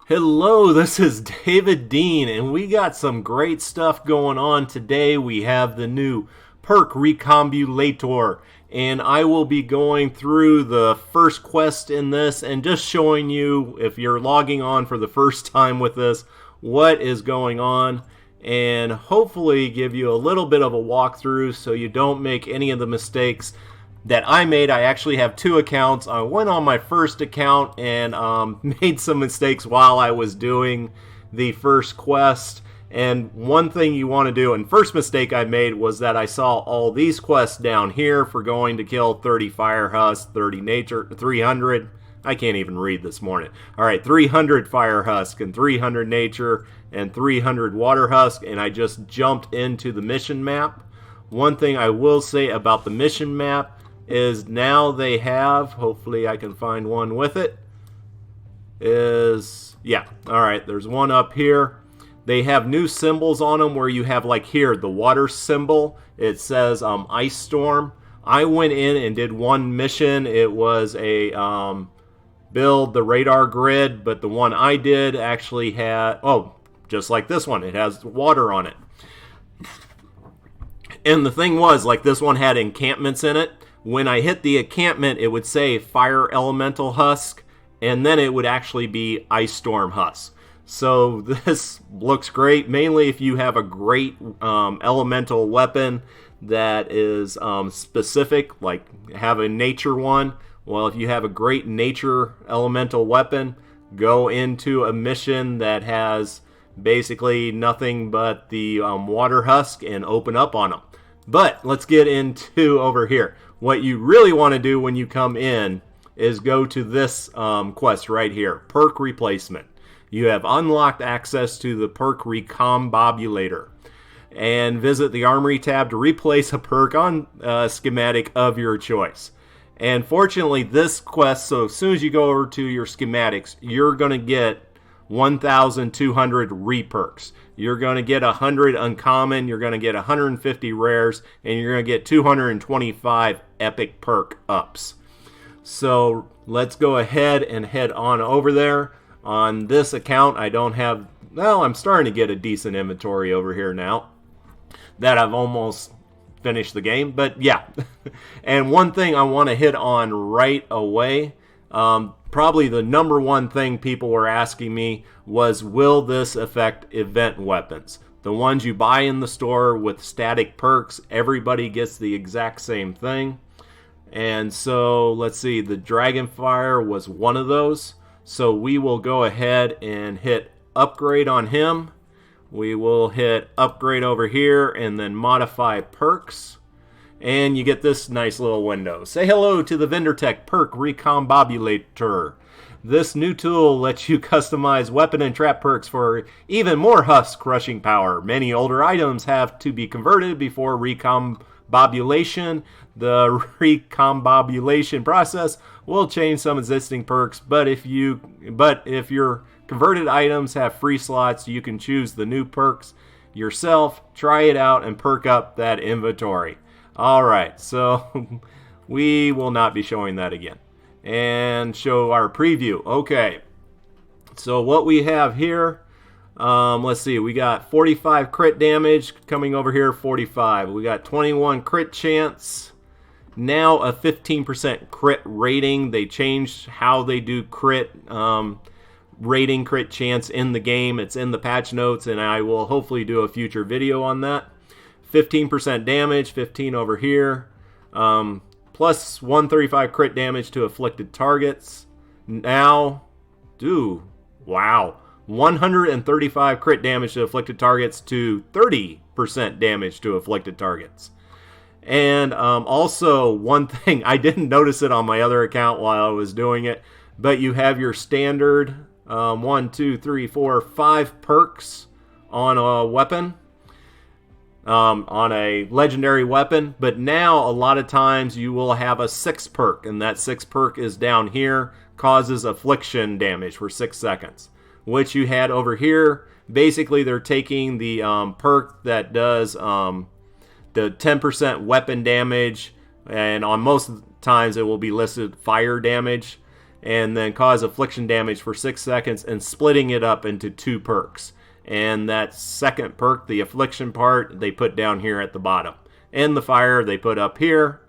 Hello, this is David Dean, and we got some great stuff going on today. We have the new Perk Recombobulator, and I will be going through the first quest in this and just showing you, if you're logging on for the first time with this, what is going on, and hopefully give you a little bit of a walkthrough so you don't make any of the mistakes that I made. I actually have two accounts. I went on my first account and made some mistakes while I was doing the first quest. And one thing you want to do, and first mistake I made was that I saw all these quests down here for going to kill 30 fire husk, 30 nature, 300. I can't even read this morning. All right, 300 fire husk and 300 nature and 300 water husk, and I just jumped into the mission map. One thing I will say about the mission map is now they have, hopefully I can find one with it, alright, there's one up here. They have new symbols on them where you have, like here, the water symbol. It says ice storm. I went in and did one mission. It was a build the radar grid, but the one I did actually had, just like this one, it has water on it. And the thing was, like, this one had encampments in it. When I hit the encampment, it would say Fire Elemental Husk, and then it would actually be Ice Storm Husk. So this looks great, mainly if you have a great elemental weapon that is specific, like have a nature one. Well, if you have a great nature elemental weapon, go into a mission that has basically nothing but the water husk and open up on them. But let's get into over here. What you really want to do when you come in is go to this quest right here, Perk Replacement. You have unlocked access to the Perk Recombobulator. And visit the Armory tab to replace a perk on a schematic of your choice. And fortunately, this quest, so as soon as you go over to your schematics, you're going to get 1,200 re-perks. You're going to get 100 uncommon, you're going to get 150 rares, and you're going to get 225 epic perk ups. So let's go ahead and head on over there. On this account, I don't have, well, I'm starting to get a decent inventory over here now that I've almost finished the game, but yeah. And one thing I want to hit on right away, probably the number one thing people were asking me was, will this affect event weapons? The ones you buy in the store with static perks, everybody gets the exact same thing. And so let's see, the Dragonfire was one of those. So we will go ahead and hit upgrade on him. We will hit upgrade over here and then modify perks. And you get this nice little window. Say hello to the VendorTech Perk Recombobulator. This new tool lets you customize weapon and trap perks for even more husk crushing power. Many older items have to be converted before recombobulation. The recombobulation process will change some existing perks, but if your converted items have free slots, you can choose the new perks yourself. Try it out and perk up that inventory. Alright, so we will not be showing that again. And show our preview. Okay, so what we have here, let's see, we got 45 crit damage coming over here, 45. We got 21 crit chance. Now a 15% crit rating. They changed how they do crit rating, crit chance in the game. It's in the patch notes, and I will hopefully do a future video on that. 15% damage, 15 over here. Plus 135 crit damage to afflicted targets. Now, wow. 135 crit damage to afflicted targets to 30% damage to afflicted targets. And also, one thing, I didn't notice it on my other account while I was doing it, but you have your standard 1, 2, 3, 4, 5 perks on a weapon. On a legendary weapon, but now a lot of times you will have a 6th perk, and that 6th perk is down here, causes affliction damage for 6 seconds, which you had over here. Basically, they're taking the perk that does the 10% weapon damage, and on most times it will be listed fire damage, and then cause affliction damage for 6 seconds, and splitting it up into 2 perks. And that second perk, the affliction part, they put down here at the bottom. And the fire they put up here.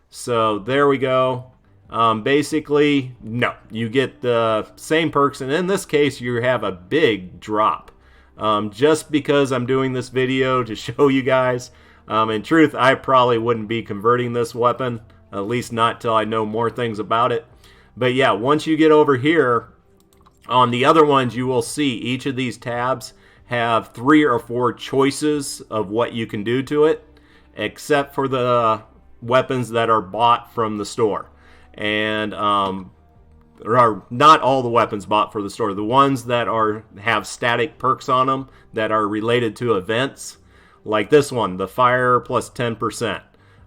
So there we go. Basically, no, you get the same perks, and in this case you have a big drop. Just because I'm doing this video to show you guys. In truth, I probably wouldn't be converting this weapon, at least not till I know more things about it. But yeah, once you get over here, on the other ones you will see each of these tabs have 3 or 4 choices of what you can do to it, except for the weapons that are bought from the store. And there are not all the weapons bought for the store. The ones that have static perks on them that are related to events, like this one, the fire plus 10%.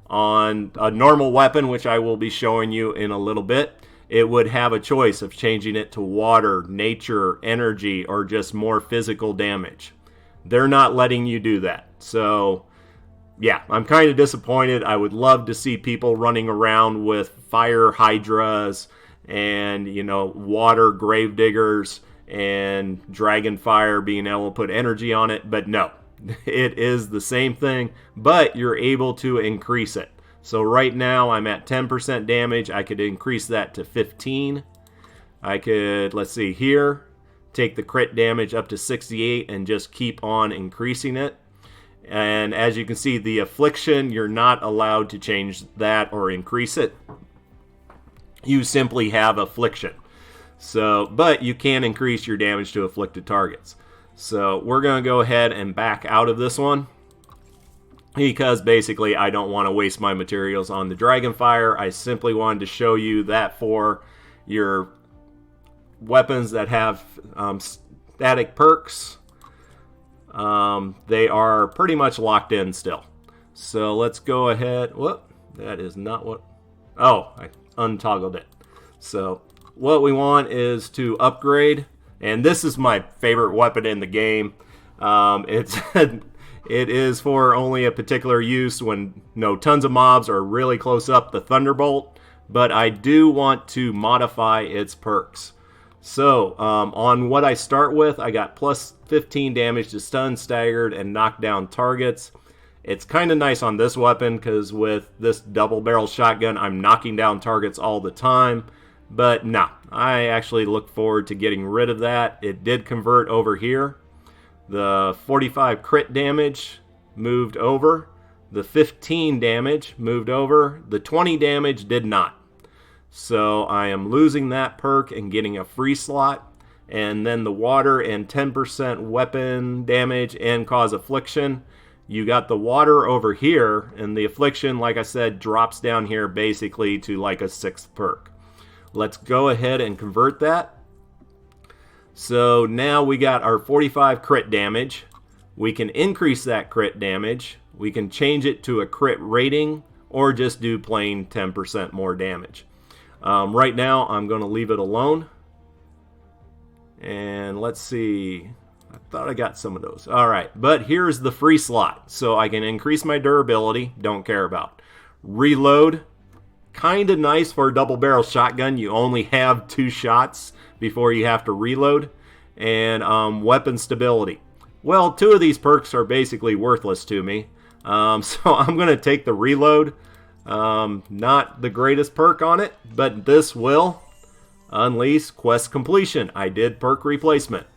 On a normal weapon, which I will be showing you in a little bit, it would have a choice of changing it to water, nature, energy, or just more physical damage. They're not letting you do that. So yeah, I'm kind of disappointed. I would love to see people running around with fire hydras and, you know, water gravediggers and dragon fire, being able to put energy on it. But no, it is the same thing, but you're able to increase it. So right now I'm at 10% damage. I could increase that to 15. I could, let's see here, take the crit damage up to 68 and just keep on increasing it. And as you can see, the affliction, you're not allowed to change that or increase it. You simply have affliction. So, but you can increase your damage to afflicted targets. So we're going to go ahead and back out of this one, because basically I don't want to waste my materials on the Dragonfire. I simply wanted to show you that for your weapons that have static perks, they are pretty much locked in still. So let's go ahead. Whoop, that is not what... Oh, I untoggled it. So what we want is to upgrade, and this is my favorite weapon in the game. It is for only a particular use when tons of mobs are really close up, the Thunderbolt, but I do want to modify its perks. So on what I start with, I got plus 15 damage to stun, staggered, and knock down targets. It's kind of nice on this weapon because with this double barrel shotgun, I'm knocking down targets all the time. But no, I actually look forward to getting rid of that. It did convert over here. The 45 crit damage moved over. The 15 damage moved over. The 20 damage did not. So I am losing that perk and getting a free slot. And then the water and 10% weapon damage and cause affliction. You got the water over here, and the affliction, like I said, drops down here basically to like a 6th perk. Let's go ahead and convert that. So now we got our 45 crit damage. We can increase that crit damage. We can change it to a crit rating or just do plain 10% more damage. Right now I'm going to leave it alone. And let's see. I thought I got some of those. Alright, but here's the free slot. So I can increase my durability. Don't care about. Reload. Kind of nice for a double barrel shotgun. You only have 2 shots before you have to reload. And weapon stability. Well, 2 of these perks are basically worthless to me. So I'm going to take the reload. Not the greatest perk on it, but this will unleash quest completion. I did perk replacement.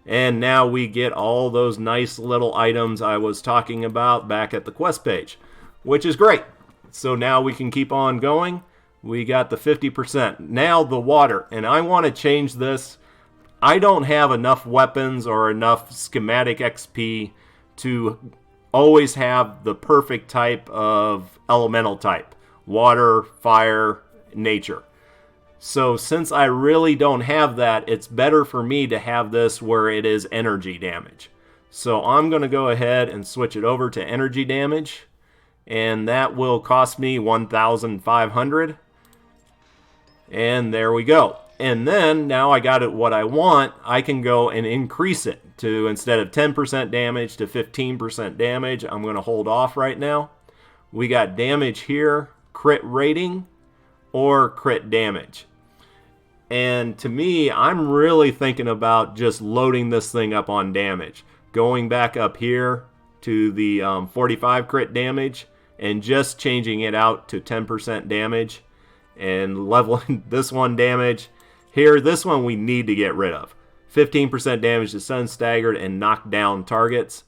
And now we get all those nice little items I was talking about back at the quest page, which is great. So now we can keep on going. We got the 50%. Now the water, and I want to change this. I don't have enough weapons or enough schematic XP to always have the perfect type of elemental type. Water, fire, nature. So since I really don't have that, it's better for me to have this where it is energy damage. So I'm going to go ahead and switch it over to energy damage. And that will cost me 1,500. And there we go. And then, now I got it what I want, I can go and increase it to, instead of 10% damage, to 15% damage. I'm going to hold off right now. We got damage here, crit rating, or crit damage. And to me, I'm really thinking about just loading this thing up on damage. Going back up here to the 45 crit damage and just changing it out to 10% damage and leveling this one damage. Here, this one we need to get rid of. 15% damage to stun, staggered, and knock down targets.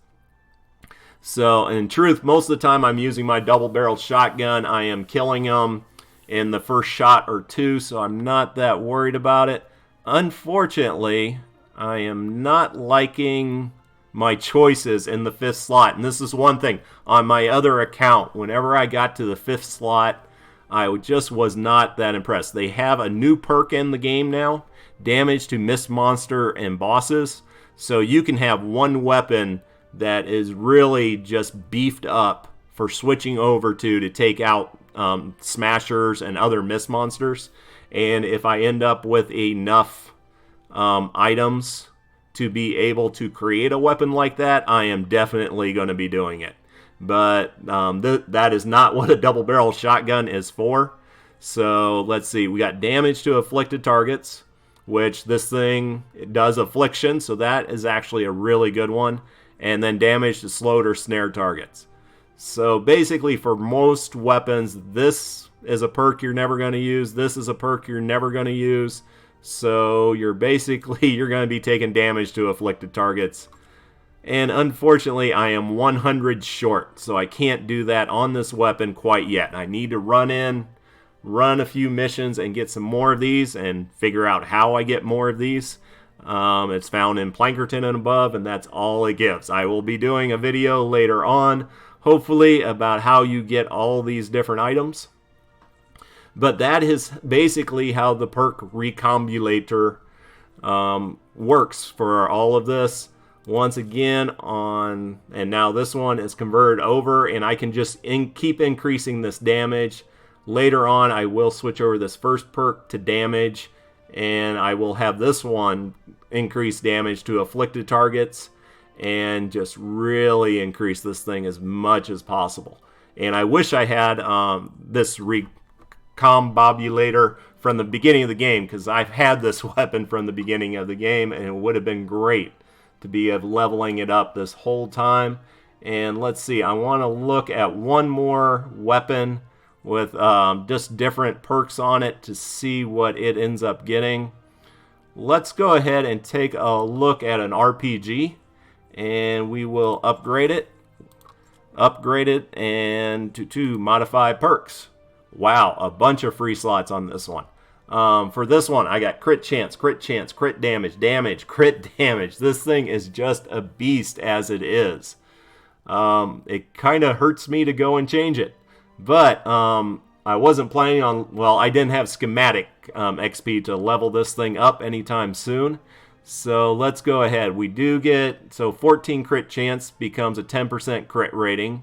So, in truth, most of the time I'm using my double-barreled shotgun. I am killing them in the first shot or two, so I'm not that worried about it. Unfortunately, I am not liking my choices in the 5th slot. And this is one thing. On my other account, whenever I got to the 5th slot, I just was not that impressed. They have a new perk in the game now, damage to mist monster and bosses. So you can have one weapon that is really just beefed up for switching over to take out smashers and other mist monsters. And if I end up with enough items to be able to create a weapon like that, I am definitely going to be doing it. But that is not what a double barrel shotgun is for. So let's see, we got damage to afflicted targets, which this thing does affliction, so that is actually a really good one. And then damage to slowed or snared targets. So basically for most weapons, this is a perk you're never going to use. This is a perk you're never going to use. So you're going to be taking damage to afflicted targets. And unfortunately, I am 100 short, so I can't do that on this weapon quite yet. I need to run a few missions and get some more of these and figure out how I get more of these. It's found in Plankerton and above, and that's all it gives. I will be doing a video later on, hopefully, about how you get all these different items. But that is basically how the Perk Recombobulator works for all of this. Once again, and now this one is converted over, and I can just keep increasing this damage. Later on, I will switch over this first perk to damage, and I will have this one increase damage to afflicted targets and just really increase this thing as much as possible. And I wish I had this Recombobulator from the beginning of the game, because I've had this weapon from the beginning of the game, and it would have been great to be leveling it up this whole time. And let's see, I want to look at one more weapon with just different perks on it to see what it ends up getting. Let's go ahead and take a look at an RPG, and we will upgrade it and to modify perks. Wow, a bunch of free slots on this one. For this one, I got crit chance, crit damage, crit damage. This thing is just a beast as it is. It kind of hurts me to go and change it. But I wasn't planning on, well, I didn't have schematic XP to level this thing up anytime soon. So let's go ahead. We do get, so 14 crit chance becomes a 10% crit rating.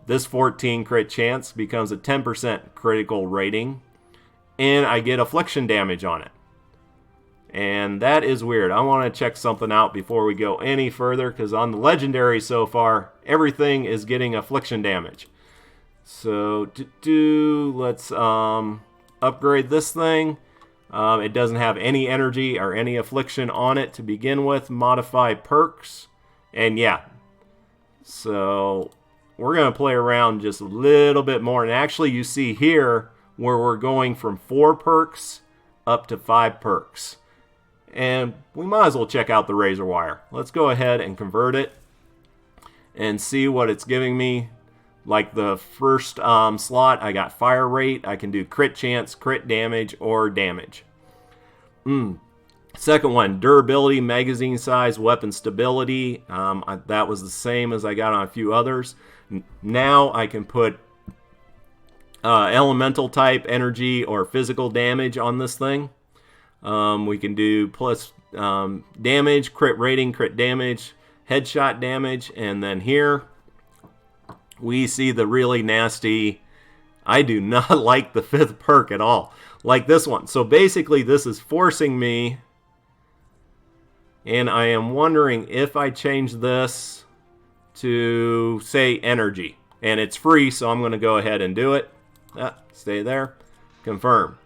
This 14 crit chance becomes a 10% critical rating. And I get affliction damage on it. And that is weird. I want to check something out before we go any further, because on the legendary so far, everything is getting affliction damage. So let's upgrade this thing. It doesn't have any energy or any affliction on it to begin with. Modify perks. And yeah. So we're going to play around just a little bit more. And actually you see here where we're going from 4 perks up to 5 perks. And we might as well check out the razor wire. Let's go ahead and convert it and see what it's giving me. Like the first slot, I got fire rate. I can do crit chance, crit damage, or damage. Second one, durability, magazine size, weapon stability. That was the same as I got on a few others. Now I can put elemental type, energy, or physical damage on this thing. We can do plus damage, crit rating, crit damage, headshot damage, and then here we see the really nasty, I do not like the 5th perk at all. Like this one. So basically this is forcing me, and I am wondering if I change this to, say, energy. And it's free, so I'm going to go ahead and do it. Stay there. Confirm.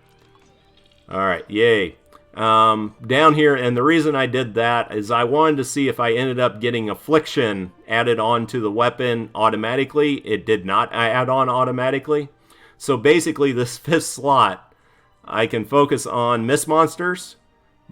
All right, yay. Down here, and the reason I did that is I wanted to see if I ended up getting Affliction added on to the weapon automatically. It did not add on automatically. So basically, this fifth slot, I can focus on Mist Monsters,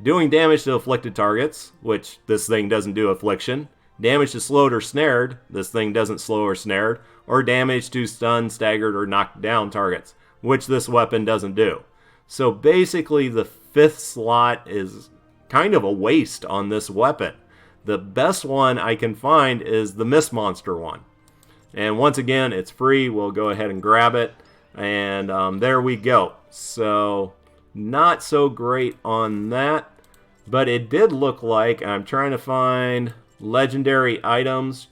doing damage to afflicted targets, which this thing doesn't do Affliction, damage to slowed or snared, this thing doesn't slow or snared, or damage to stunned, staggered, or knocked down targets, which this weapon doesn't do. So basically, the fifth slot is kind of a waste on this weapon. The best one I can find is the Mist Monster one. And once again, it's free. We'll go ahead and grab it. And there we go. So, not so great on that. But it did look like, I'm trying to find legendary items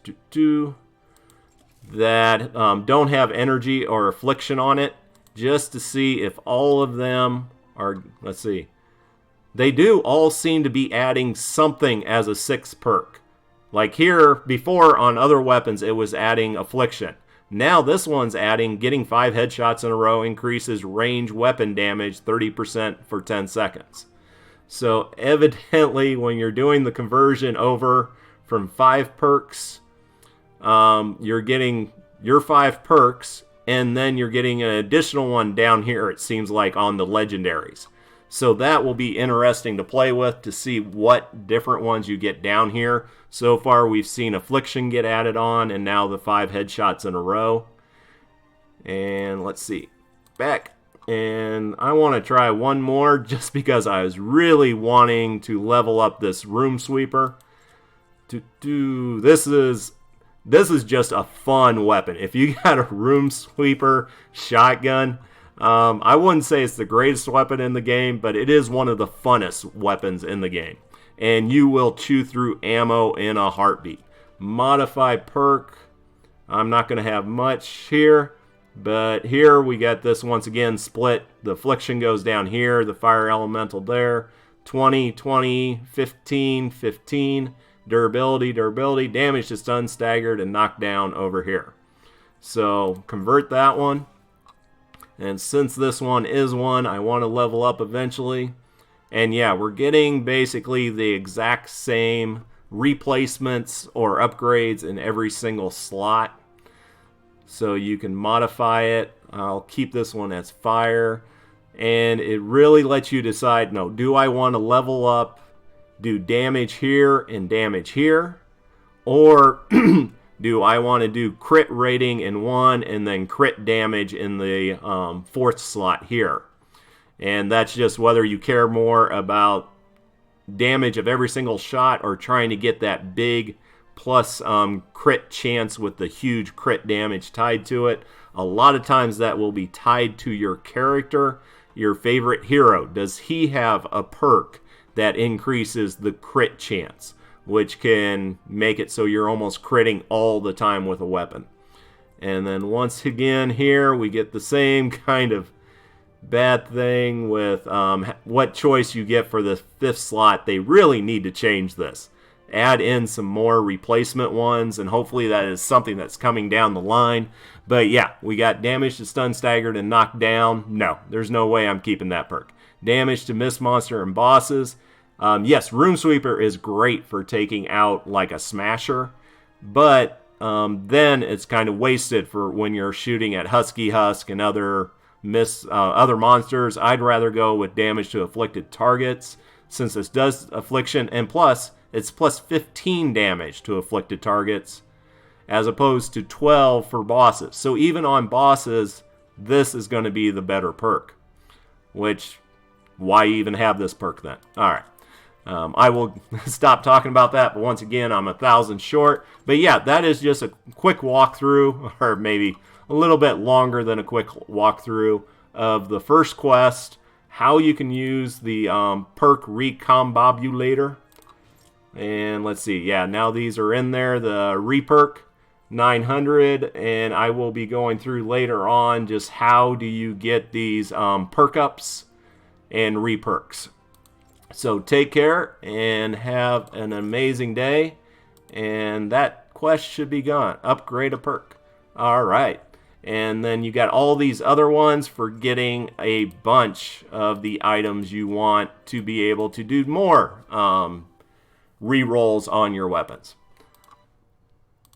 that don't have energy or affliction on it, just to see if all of them are, let's see. They do all seem to be adding something as a 6th perk. Like here, before on other weapons, it was adding affliction. Now this one's adding getting 5 headshots in a row increases range weapon damage 30% for 10 seconds. So evidently when you're doing the conversion over from 5 perks, you're getting your 5 perks, and then you're getting an additional one down here, it seems like, on the legendaries. So that will be interesting to play with to see what different ones you get down here. So far we've seen Affliction get added on, and now the 5 headshots in a row. And let's see. Back. And I want to try one more just because I was really wanting to level up this Room Sweeper. This is just a fun weapon. If you got a Room Sweeper shotgun, I wouldn't say it's the greatest weapon in the game, but it is one of the funnest weapons in the game. And you will chew through ammo in a heartbeat. Modify perk. I'm not going to have much here. But here we got this once again split. The affliction goes down here. The fire elemental there. 20, 20, 15, 15. Durability, durability. Damage to stun, staggered, and knocked down over here. So convert that one. And since this one is one I want to level up eventually. And yeah, we're getting basically the exact same replacements or upgrades in every single slot. So you can modify it. I'll keep this one as fire. And it really lets you decide, no, do I want to level up, do damage here and damage here? Or do I want to do crit rating in one and then crit damage in the 4th slot here? And that's just whether you care more about damage of every single shot or trying to get that big plus crit chance with the huge crit damage tied to it. A lot of times that will be tied to your character, your favorite hero. Does he have a perk that increases the crit chance, which can make it so you're almost critting all the time with a weapon? And then once again here we get the same kind of bad thing with what choice you get for the 5th slot. They really need to change this. Add in some more replacement ones, and hopefully that is something that's coming down the line. But yeah, we got damage to stun, staggered, and knocked down. No, there's no way I'm keeping that perk. Damage to Mist Monster and bosses. Yes, Room Sweeper is great for taking out like a smasher, but then it's kind of wasted for when you're shooting at Husky Husk and other monsters. I'd rather go with damage to afflicted targets, since this does affliction, and plus it's plus 15 damage to afflicted targets as opposed to 12 for bosses. So even on bosses, this is going to be the better perk. Which, why even have this perk then? Alright. I will stop talking about that, but once again, I'm 1,000 short. But yeah, that is just a quick walkthrough, or maybe a little bit longer than a quick walkthrough of the first quest, how you can use the Perk Recombobulator. And let's see, yeah, now these are in there, the Reperk 900, and I will be going through later on just how do you get these perk ups and reperks. So take care and have an amazing day, and that quest should be gone. Upgrade a perk. All right. And then you got all these other ones for getting a bunch of the items you want to be able to do more rerolls on your weapons.